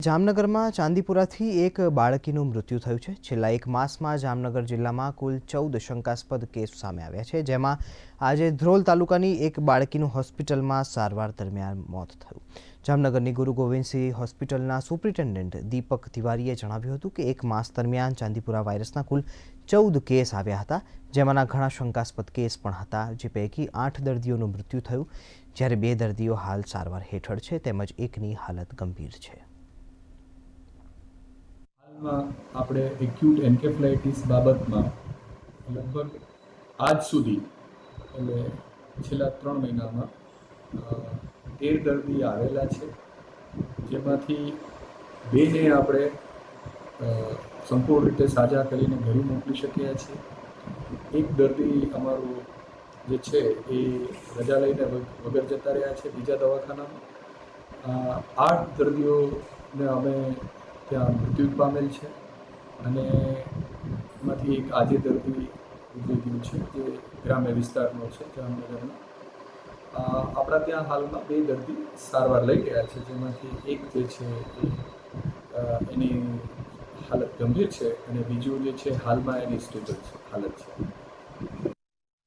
જામનગરમાં ચાંદીપુરાથી એક બાળકીનું મૃત્યુ થયું છે. છેલ્લા એક માસમાં જામનગર જિલ્લામાં કુલ 14 શંકાસ્પદ કેસ સામે આવ્યા છે, જેમાં આજે ધ્રોલ તાલુકાની એક બાળકીનું હોસ્પિટલમાં સારવાર દરમિયાન મોત થયું. જામનગરની ગુરુ ગોવિંદસિંહ હોસ્પિટલના સુપ્રિન્ટેન્ડન્ટ દીપક તિવારીએ જણાવ્યું હતું કે એક માસ દરમિયાન ચાંદીપુરા વાયરસના કુલ 14 કેસ આવ્યા હતા, જેમાંના ઘણા શંકાસ્પદ કેસ પણ હતા, જે પૈકી 8 દર્દીઓનું મૃત્યુ થયું, જ્યારે 2 દર્દીઓ હાલ સારવાર હેઠળ છે, તેમજ એકની હાલત ગંભીર છે. હાલમાં આપણે એક્યુટ એન્કેફલાઇટિસ બાબતમાં લગભગ આજ સુધી એટલે છેલ્લા 3 મહિનામાં 13 દર્દી આવેલા છે, જેમાંથી 2ને આપણે સંપૂર્ણ રીતે સાજા કરીને ઘરે મોકલી શક્યા છીએ. એક દર્દી અમારું જે છે એ રજા લઈને વગર જતા રહ્યા છે બીજા દવાખાનામાં. 8 દર્દીઓને અમે ત્યાં મૃત્યુ પામેલ છે અને એમાંથી એક આજે દર્દી ગુજરી ગયું છે, જે ગ્રામ્ય વિસ્તારનો છે જામનગરનો. આપણા ત્યાં હાલમાં 2 દર્દી સારવાર લઈ રહ્યા છે, જેમાંથી એક જે છે એની હાલત ગંભીર છે અને બીજું જે છે હાલમાં એની સ્ટેબલ છે હાલત છે.